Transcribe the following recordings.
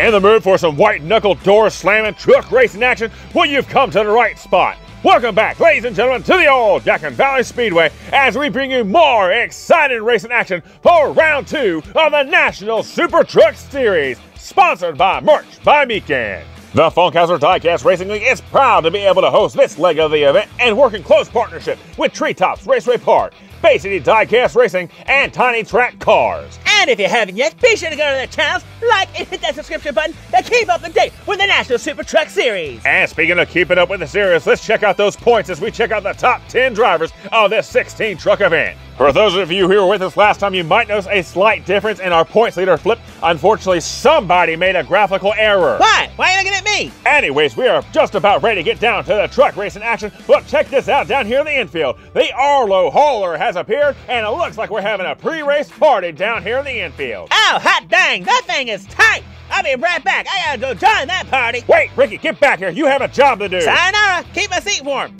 In the mood for some white-knuckle door-slamming truck racing action? Well, you've come to the right spot. Welcome back, ladies and gentlemen, to the Old Yadkin Valley Speedway as we bring you more exciting racing action for round 2 of the National Super Truck Series, sponsored by Merch by Meekin. The Funkhouser Diecast Racing League is proud to be able to host this leg of the event and work in close partnership with Treetops Raceway Park, Bay City Diecast Racing, and Tiny Track Cars. And if you haven't yet, be sure to go to their channels, like and hit that subscription button to keep up to date with the National Super Truck Series. And speaking of keeping up with the series, let's check out those points as we check out the top 10 drivers of this 16 truck event. For those of you who were with us last time, you might notice a slight difference in our points leader flip. Unfortunately, somebody made a graphical error. Why? Why are you looking at me? Anyways, we are just about ready to get down to the truck racing action. But check this out down here in the infield. The Arlo hauler has appeared, and it looks like we're having a pre-race party down here in the infield. Oh, hot dang, that thing is tight. I'll be right back. I gotta go join that party. Wait, Ricky, get back here. You have a job to do. Sayonara, keep my seat warm.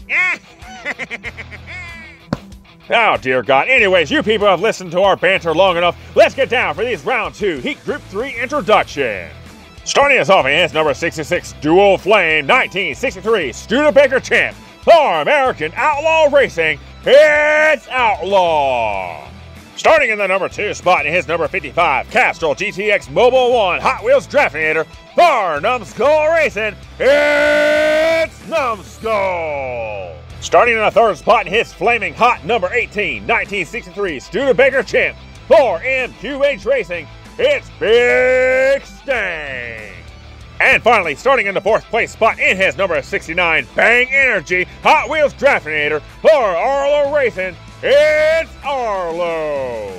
Oh, dear God. Anyways, you people have listened to our banter long enough. Let's get down for these round 2 Heat Group 3 introduction. Starting us off is number 66, Dual Flame 1963 Studebaker Champ for American Outlaw Racing. It's Outlaw. Starting in the number 2 spot in his number 55, Castrol GTX Mobile 1 Hot Wheels Draftinator for Numbskull Racing. It's Numbskull. Starting in the 3rd spot in his flaming hot number 18, 1963 Studebaker Champ for MQH Racing, it's Big Stank. And finally, starting in the 4th place spot in his number 69 Bang Energy Hot Wheels Draftinator for Arlo Racing, it's Arlo.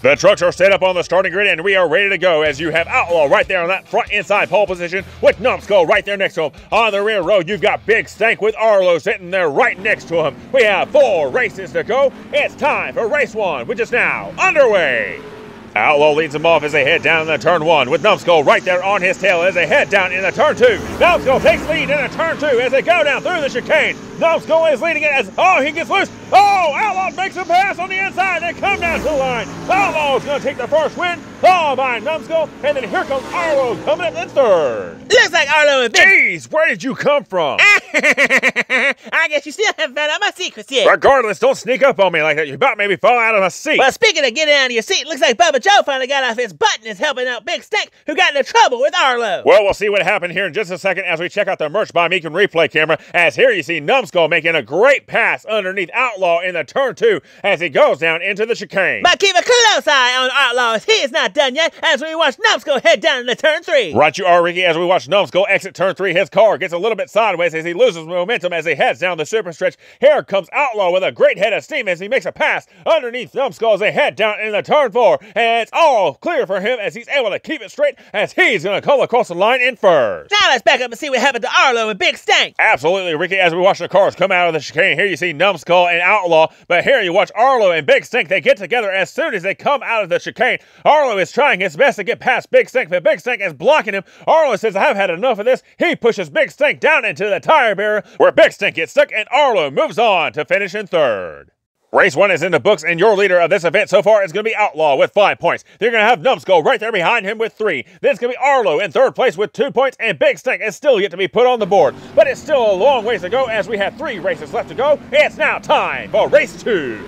The trucks are set up on the starting grid and we are ready to go as you have Outlaw right there on that front inside pole position with Numbskull right there next to him. On the rear row, you've got Big Stank with Arlo sitting there right next to him. We have 4 races to go. It's time for race 1, which is now underway. Outlaw leads them off as they head down in the turn 1 with Numbskull right there on his tail as they head down in the turn 2. Numbskull takes lead in the turn 2 as they go down through the chicane. Numbskull is leading it as, he gets loose. Outlaw makes a pass on the inside. They come down to the line. Outlaw's going to take the first win, followed by Numbskull, and then here comes Arlo coming up in 3rd. Looks like Arlo is big. Jeez, where did you come from? I guess you still haven't found out my secrets yet. Regardless, don't sneak up on me like that. You about made me fall out of my seat. Well, speaking of getting out of your seat, looks like Bubba Joe finally got off his butt and is helping out Big Stank, who got into trouble with Arlo. Well, we'll see what happened here in just a second as we check out the Merch by Meekin replay camera, as here you see Numbskull making a great pass underneath Outlaw in the turn 2 as he goes down into the chicane. But keep a close eye on Outlaw as he is not done yet as we watch Numbskull head down into turn 3. Right you are, Ricky. As we watch Numbskull exit turn 3, his car gets a little bit sideways as he loses momentum as he heads down the super stretch. Here comes Outlaw with a great head of steam as he makes a pass underneath Numbskull as they head down in the turn 4. And it's all clear for him as he's able to keep it straight as he's going to come across the line in 1st. Now let's back up and see what happened to Arlo and Big Stank. Absolutely, Ricky. As we watch the cars come out of the chicane, here you see Numbskull and Outlaw, but here you watch Arlo and Big Stank. They get together as soon as they come out of the chicane. Arlo is trying his best to get past Big Stank, but Big Stank is blocking him. Arlo says, I've had enough of this. He pushes Big Stank down into the tire barrier where Big Stank gets stuck and Arlo moves on to finish in 3rd. Race 1 is in the books, and your leader of this event so far is going to be Outlaw with 5 points. They're going to have Numbskull right there behind him with 3. Then it's going to be Arlo in 3rd place with 2 points, and Big Stank is still yet to be put on the board. But it's still a long ways to go as we have 3 races left to go. It's now time for race 2.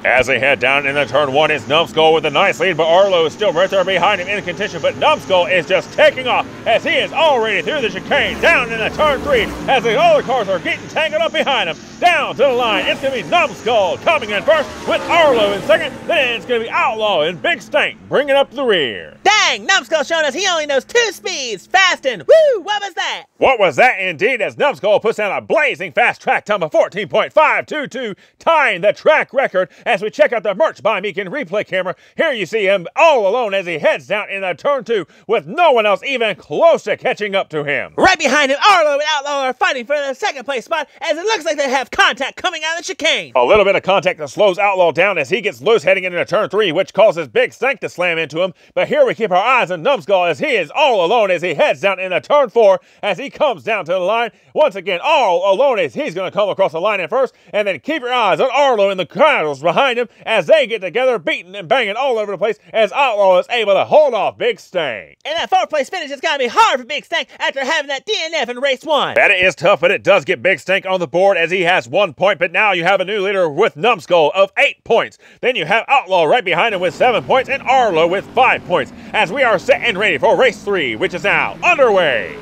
As they head down in the turn 1, it's Numbskull with a nice lead, but Arlo is still right there behind him in contention, but Numbskull is just taking off as he is already through the chicane, down in the turn 3, as the other cars are getting tangled up behind him. Down to the line, it's going to be Numbskull coming in first with Arlo in second, then it's going to be Outlaw and Big Stank bringing up the rear. Dang, Numbskull showing us he only knows 2 speeds, fast and woo, what was that? What was that indeed, as Numbskull puts down a blazing fast track time of 14.522, tying the track record. As we check out the merch by Meekin replay camera, here you see him all alone as he heads down in the turn 2 with no one else even close to catching up to him. Right behind him, Arlo and Outlaw are fighting for the second place spot as it looks like they have contact coming out of the chicane. A little bit of contact that slows Outlaw down as he gets loose heading into turn 3, which causes Big Stank to slam into him. But here we keep our eyes on Numbskull as he is all alone as he heads down in the turn 4 as he comes down to the line. Once again, all alone as he's going to come across the line in first, and then keep your eyes on Arlo and the crowds behind him as they get together, beating and banging all over the place as Outlaw is able to hold off Big Stank. And that 4th place finish is going to be hard for Big Stank after having that DNF in race 1. That is tough, but it does get Big Stank on the board as he has 1 point, but now you have a new leader with Numbskull of 8 points. Then you have Outlaw right behind him with 7 points and Arlo with 5 points as we are set and ready for race 3, which is now underway.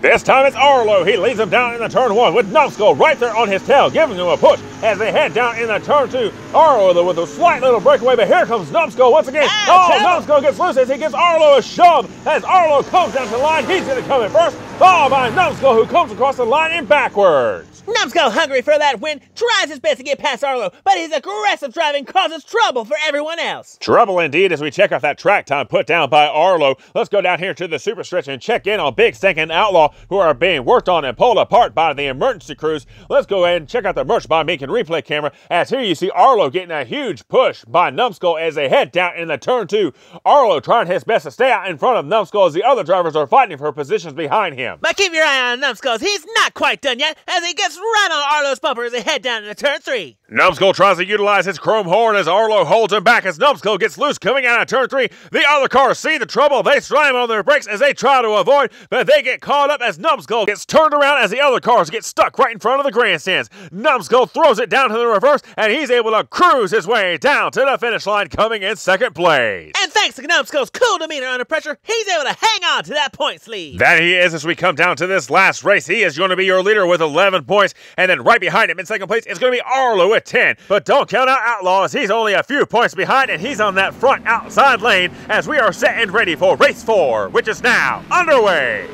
This time it's Arlo. He leads him down in the turn 1 with Numbskull right there on his tail, giving him a push as they head down in the turn 2. Arlo with a slight little breakaway, but here comes Numbskull once again. Numbskull gets loose as he gives Arlo a shove. As Arlo comes down to the line, he's going to come in first, followed by Numbskull, who comes across the line and backwards. Numbskull, hungry for that win, tries his best to get past Arlo, but his aggressive driving causes trouble for everyone else. Trouble indeed as we check out that track time put down by Arlo. Let's go down here to the super stretch and check in on Big Stank and Outlaw, who are being worked on and pulled apart by the emergency crews. Let's go ahead and check out the merch by Meekin replay camera, as here you see Arlo getting a huge push by Numbskull as they head down in the turn 2. Arlo trying his best to stay out in front of Numbskull as the other drivers are fighting for positions behind him. But keep your eye on Numbskull, he's not quite done yet as he gets right on Arlo's bumper as they head down into turn 3. Numbskull tries to utilize his chrome horn as Arlo holds him back as Numbskull gets loose coming out of turn 3. The other cars see the trouble. They slam on their brakes as they try to avoid, but they get caught up as Numbskull gets turned around as the other cars get stuck right in front of the grandstands. Numbskull throws it down to the reverse and he's able to cruise his way down to the finish line coming in second place. And thanks to Numbskull's cool demeanor under pressure, he's able to hang on to that points lead. That he is as we come down to this last race. He is going to be your leader with 11 points, and then right behind him in second place is going to be Arlo with 10. But don't count out Outlaw as he's only a few points behind and he's on that front outside lane as we are set and ready for race 4, which is now underway.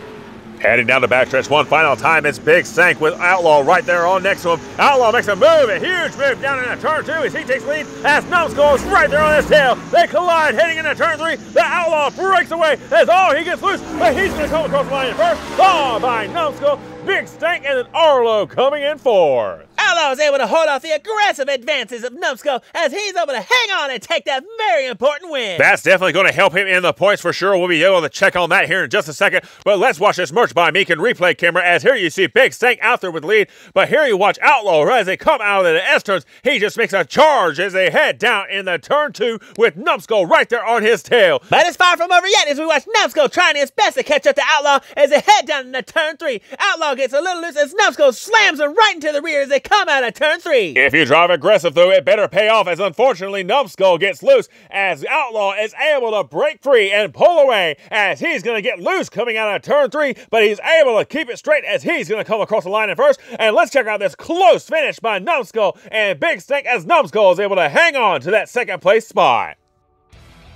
Heading down the backstretch one final time, it's Big Stank with Outlaw right there on next to him. Outlaw makes a move, a huge move down in turn 2 as he takes lead as Numbskull is right there on his tail. They collide heading into turn 3. The Outlaw breaks away as he gets loose, but he's going to come across the line first, followed by Numbskull, Big Stank, and then Arlo coming in fourth. Outlaw is able to hold off the aggressive advances of Numbskull as he's able to hang on and take that very important win. That's definitely going to help him in the points for sure. We'll be able to check on that here in just a second. But let's watch this merch by Meekin replay camera as here you see Big Stank out there with lead. But here you watch Outlaw as they come out of the S-turns. He just makes a charge as they head down in the turn 2 with Numbskull right there on his tail. But it's far from over yet as we watch Numbskull trying his best to catch up to Outlaw as they head down into turn 3. Outlaw gets a little loose as Numbskull slams him right into the rear as they come out of turn 3. If you drive aggressive though, it better pay off as unfortunately Numbskull gets loose as Outlaw is able to break free and pull away as he's going to get loose coming out of turn 3, but he's able to keep it straight as he's going to come across the line in first. And let's check out this close finish by Numbskull and Big Stank as Numbskull is able to hang on to that second place spot.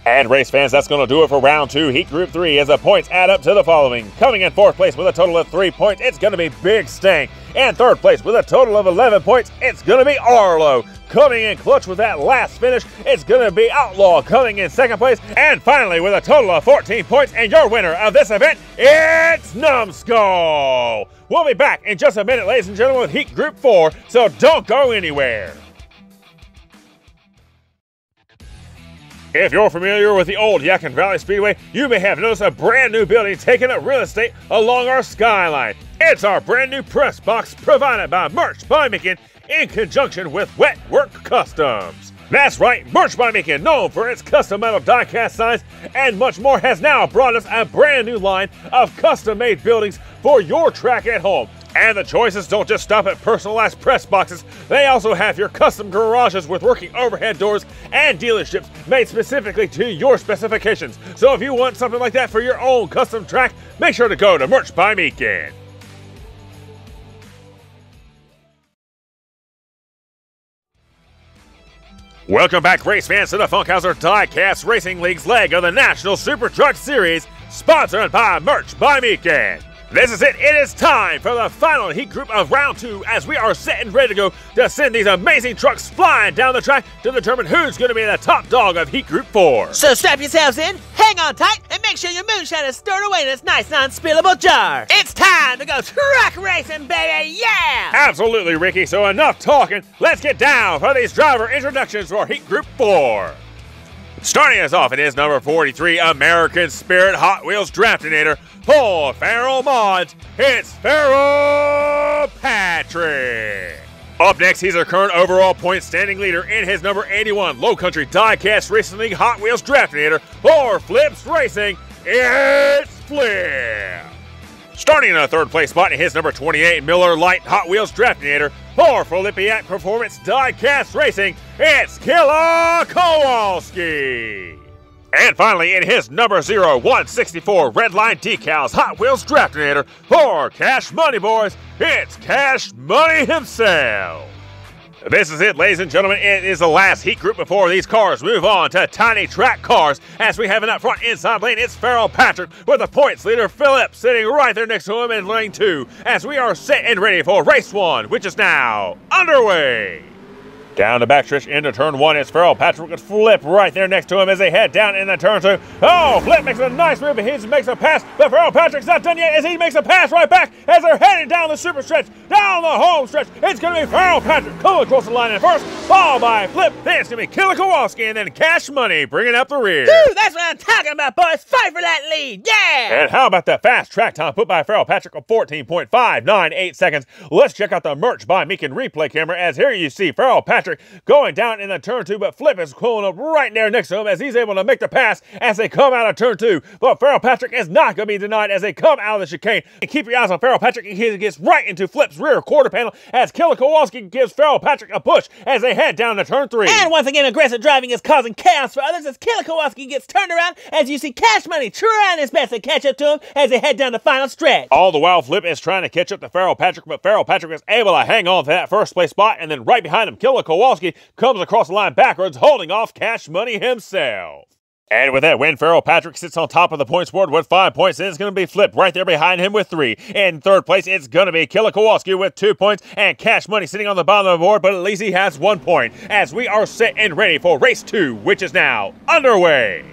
And race fans, that's going to do it for round 2, Heat Group 3, as the points add up to the following. Coming in 4th place with a total of 3 points, it's going to be Big Stank. And 3rd place with a total of 11 points, it's going to be Arlo. Coming in clutch with that last finish, it's going to be Outlaw coming in 2nd place. And finally, with a total of 14 points, and your winner of this event, it's Numbskull. We'll be back in just a minute, ladies and gentlemen, with Heat Group 4, so don't go anywhere. If you're familiar with the Old Yadkin Valley Speedway, you may have noticed a brand new building taking up real estate along our skyline. It's our brand new press box provided by Merch by Meekin in conjunction with Wet Work Customs. That's right, Merch by Meekin, known for its custom metal die-cast signs and much more, has now brought us a brand new line of custom-made buildings for your track at home. And the choices don't just stop at personalized press boxes. They also have your custom garages with working overhead doors and dealerships made specifically to your specifications. So if you want something like that for your own custom track, make sure to go to Merch by Meekin. Welcome back, race fans, to the Funkhouser Diecast Racing League's leg of the National Super Truck Series, sponsored by Merch by Meekin. This is it. It is time for the final heat group of round 2 as we are set and ready to go to send these amazing trucks flying down the track to determine who's going to be the top dog of heat group 4. So strap yourselves in, hang on tight, and make sure your moonshine is stored away in this nice non-spillable jar. It's time to go truck racing, baby, yeah! Absolutely, Ricky. So enough talking. Let's get down for these driver introductions for heat group 4. Starting us off, it is number 43, American Spirit Hot Wheels Draftinator for Farrell Mods. It's Farrell Patrick. Up next, he's our current overall point standing leader in his number 81 Low Country Diecast Racing League Hot Wheels Draftinator for Flips Racing. It's Flip. Starting in the third place spot in his number 28 Miller Lite Hot Wheels Draftinator for Flipiat Performance Diecast Racing, it's Killer Kowalski. And finally, in his number 164 Redline Decals Hot Wheels Draftinator for Cash Money Boys, it's Cash Money himself. This is it, ladies and gentlemen. It is the last heat group before these cars move on to tiny track cars. As we have it up front inside lane, it's Farrell Patrick with the points leader Philip sitting right there next to him in lane 2 as we are set and ready for race 1, which is now underway. Down the backstretch into turn 1, it's Farrell Patrick with Flip right there next to him as they head down in the turn 2. Oh, Flip makes a nice move, he makes a pass, but Farrell Patrick's not done yet as he makes a pass right back as they're heading down the super stretch, down the home stretch. It's going to be Farrell Patrick coming across the line in first, followed by Flip. Then it's going to be Killer Kowalski and then Cash Money bringing up the rear. Woo, that's what I'm talking about, boys. Fight for that lead, yeah! And how about the fast track time put by Farrell Patrick of 14.598 seconds? Let's check out the Merch by Meekin replay camera as here you see Farrell Patrick going down in the turn 2, but Flip is pulling up right there next to him as he's able to make the pass as they come out of turn 2. But Farrell Patrick is not going to be denied as they come out of the chicane. And keep your eyes on Farrell Patrick. He gets right into Flip's rear quarter panel as Killer Kowalski gives Farrell Patrick a push as they head down to turn 3. And once again, aggressive driving is causing chaos for others as Killer Kowalski gets turned around as you see Cash Money trying his best to catch up to him as they head down the final stretch. All the while, Flip is trying to catch up to Farrell Patrick, but Farrell Patrick is able to hang on to that first place spot, and then right behind him, Killer Kowalski comes across the line backwards, holding off Cash Money himself. And with that win, Farrell Patrick sits on top of the points board with 5 points, and it's going to be Flip right there behind him with 3. In third place, it's going to be Killer Kowalski with 2 points, and Cash Money sitting on the bottom of the board, but at least he has 1 point, as we are set and ready for race 2, which is now underway.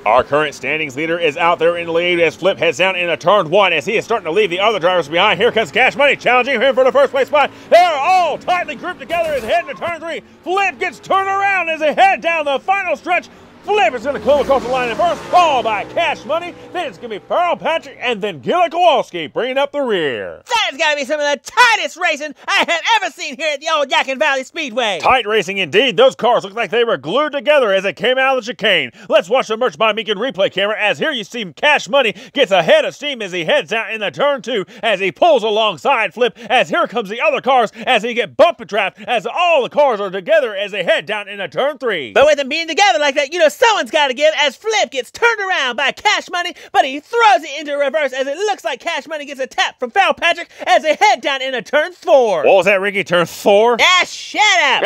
Our current standings leader is out there in the lead as Flip heads down into turn 1 as he is starting to leave the other drivers behind. Here comes Cash Money challenging him for the first place spot. They're all tightly grouped together as heading to turn 3. Flip gets turned around as they head down the final stretch. Flip is going to come across the line in first, followed by Cash Money. Then it's going to be Farrell Patrick and then Killer Kowalski bringing up the rear. That has got to be some of the tightest racing I have ever seen here at the Old Yadkin Valley Speedway. Tight racing indeed. Those cars look like they were glued together as they came out of the chicane. Let's watch the Merch by Meekin replay camera as here you see Cash Money gets ahead of steam as he heads out in the turn 2 as he pulls alongside Flip as here comes the other cars as they get bump and draft as all the cars are together as they head down into turn 3. But with them being together like that, you know someone's got to give as Flip gets turned around by Cash Money, but he throws it into reverse as it looks like Cash Money gets a tap from Farrell Patrick as they head down into turn 4. What was that, Ricky? Turn 4? Ah, shut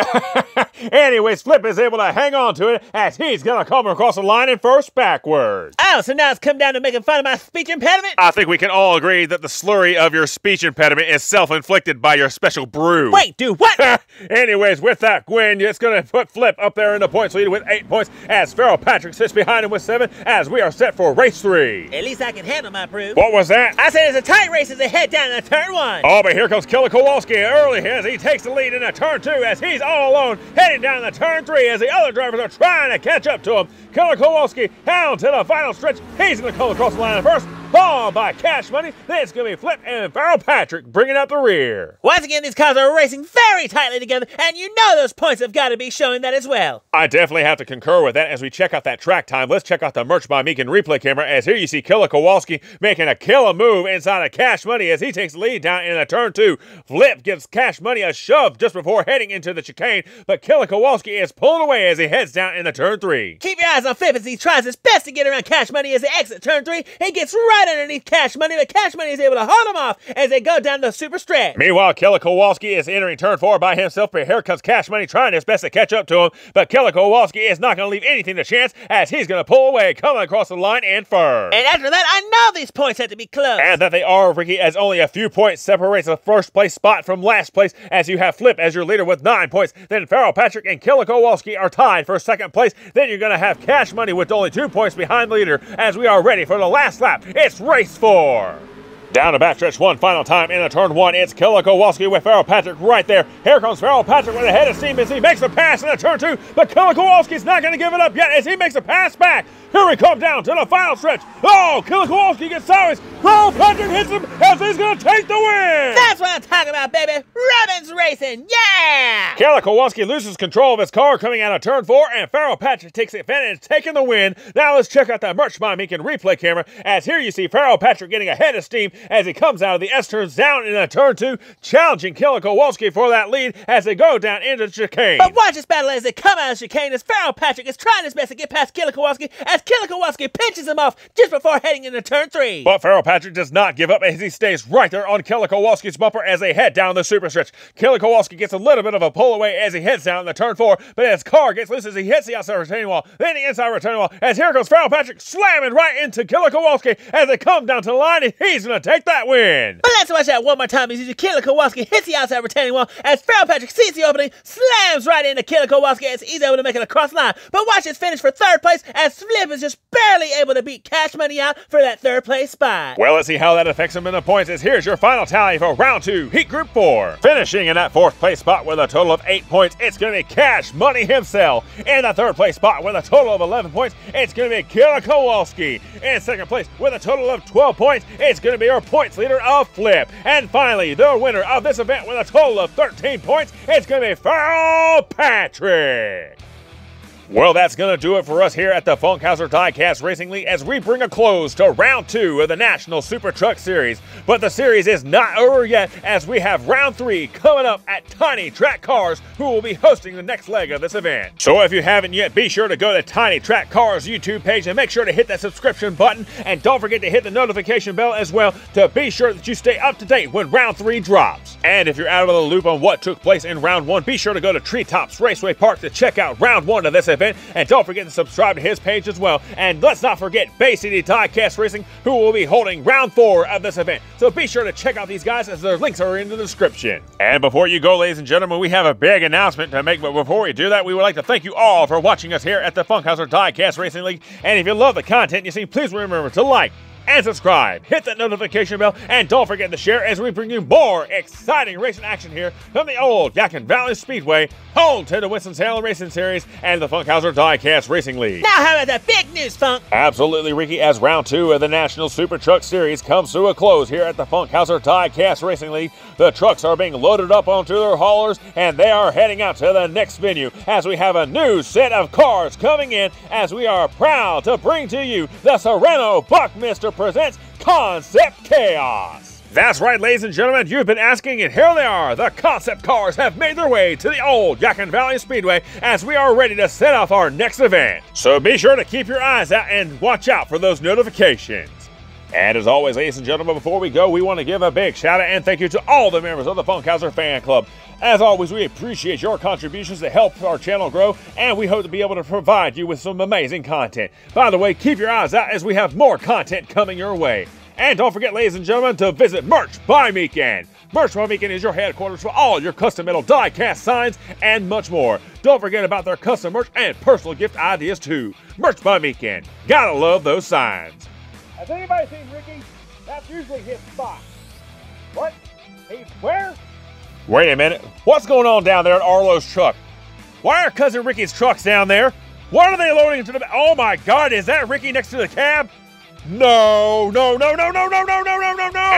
up! Anyways, Flip is able to hang on to it as he's going to come across the line in first backwards. Oh, so now it's come down to making fun of my speech impediment? I think we can all agree that the slurry of your speech impediment is self-inflicted by your special brew. Wait, dude, what? Anyways, with that win, it's going to put Flip up there in the points lead with 8 points as Farrell Patrick sits behind him with 7 as we are set for race 3. At least I can handle my brew. What was that? I said it's a tight race as they head down to turn 1. Oh, but here comes Killer Kowalski early as he takes the lead in the turn 2 as he's all alone heading down the turn 3 as the other drivers are trying to catch up to him. Killer Kowalski down to the final stretch. He's going to come across the line first, followed by Cash Money. Then it's going to be Flip and Farrell Patrick bringing up the rear. Once again, these cars are racing very tightly together, and you know those points have got to be showing that as well. I definitely have to concur with that as we check out that track time. Let's check out the Merch by Meekin replay camera, as here you see Killer Kowalski making a killer move inside of Cash Money as he takes the lead down in a turn 2. Flip gives Cash Money a shove just before heading into the chicane, but Killer Kowalski is pulled away as he heads down in the turn 3. Keep your eyes on Flip as he tries his best to get around Cash Money as they exit turn 3. He gets right underneath Cash Money, but Cash Money is able to hold him off as they go down the super stretch. Meanwhile, Killer Kowalski is entering turn 4 by himself, but here comes Cash Money trying his best to catch up to him, but Killer Kowalski is not going to leave anything to chance as he's going to pull away, coming across the line in first. And after that, I know these points have to be close. And that they are, Ricky, as only a few points separates the first place spot from last place, as you have Flip as your leader with 9 points. Then Farrell Patrick and Killer Kowalski are tied for second place. Then you're going to have Cash Money with only 2 points behind the leader as we are ready for the last lap. It's race 4. Down to backstretch 1 final time in the turn 1. It's Killer Kowalski with Farrell Patrick right there. Here comes Farrell Patrick with a head of steam as he makes a pass in the turn 2. But Killer Kowalski's not going to give it up yet as he makes a pass back. Here we come down to the final stretch. Oh, Killer Kowalski gets sideways. Farrell Patrick hits him as he's going to take the win. That's what I'm talking about, baby. Robbins racing, yeah! Killer Kowalski loses control of his car coming out of turn 4, and Farrell Patrick takes advantage, taking the win. Now let's check out that Merch by Meekin replay camera, as here you see Farrell Patrick getting a head of steam as he comes out of the S-turns down in a turn 2, challenging Killer Kowalski for that lead as they go down into the chicane. But watch this battle as they come out of the chicane as Farrell Patrick is trying his best to get past Killer Kowalski as Killer Kowalski pinches him off just before heading into turn 3. But Farrell Patrick does not give up as he stays right there on Killer Kowalski's bumper as they head down the super stretch. Killer Kowalski gets a little bit of a pull away as he heads down the turn 4, but his car gets loose as he hits the outside retaining wall, then the inside retaining wall, as here goes Farrell Patrick slamming right into Killer Kowalski as they come down to the line, and he's going to take that win. But let's watch that one more time as you see Killer Kowalski hits the outside retaining wall as Farrell Patrick sees the opening, slams right into Killer Kowalski as he's able to make it across the line. But watch his finish for third place as Flip is just barely able to beat Cash Money out for that third place spot. Well, let's see how that affects him in the points as here's your final tally for round 2, Heat Group 4. Finishing in that 4th place spot with a total of 8 points, it's going to be Cash Money himself. In the 3rd place spot with a total of 11 points, it's going to be Killer Kowalski. In 2nd place with a total of 12 points, it's going to be our points leader of Flip. And finally, the winner of this event with a total of 13 points, it's going to be Farrell Patrick. Well, that's going to do it for us here at the Funkhouser Diecast Racing League as we bring a close to round 2 of the National Super Truck Series. But the series is not over yet as we have round 3 coming up at Tiny Track Cars, who will be hosting the next leg of this event. So if you haven't yet, be sure to go to Tiny Track Cars YouTube page and make sure to hit that subscription button. And don't forget to hit the notification bell as well to be sure that you stay up to date when round 3 drops. And if you're out of the loop on what took place in round 1, be sure to go to Treetops Raceway Park to check out round 1 of this event. And don't forget to subscribe to his page as well. And let's not forget Bay City Diecast Racing, who will be holding round 4 of this event. So be sure to check out these guys as their links are in the description. And before you go, ladies and gentlemen, we have a big announcement to make. But before we do that, we would like to thank you all for watching us here at the Funkhouser Diecast Racing League. And if you love the content you see, please remember to like and subscribe, hit that notification bell, and don't forget to share as we bring you more exciting racing action here from the Old Yadkin Valley Speedway, home to the Winston-Salem Racing Series and the Funkhouser Diecast Racing League. Now how about that big news, Funk? Absolutely, Ricky, as round 2 of the National Super Truck Series comes to a close here at the Funkhouser Diecast Racing League. The trucks are being loaded up onto their haulers, and they are heading out to the next venue as we have a new set of cars coming in as we are proud to bring to you the Sereno Buckminster presents Concept Chaos. That's right, ladies and gentlemen, you've been asking, and here they are. The concept cars have made their way to the Old Yadkin Valley Speedway as we are ready to set off our next event. So be sure to keep your eyes out and watch out for those notifications. And as always, ladies and gentlemen, before we go, we want to give a big shout out and thank you to all the members of the Funkhouser Fan Club. As always, we appreciate your contributions to help our channel grow, and we hope to be able to provide you with some amazing content. By the way, keep your eyes out as we have more content coming your way. And don't forget, ladies and gentlemen, to visit Merch by Meekin. Merch by Meekin is your headquarters for all your custom metal die-cast signs and much more. Don't forget about their custom merch and personal gift ideas too. Merch by Meekin. Gotta love those signs. Has anybody seen Ricky? That's usually his spot. What? He's where? Wait a minute. What's going on down there at Arlo's truck? Why are Cousin Ricky's trucks down there? What are they loading into the... Oh my God, is that Ricky next to the cab? No, no, no, no, no, no, no, no, no, no, no!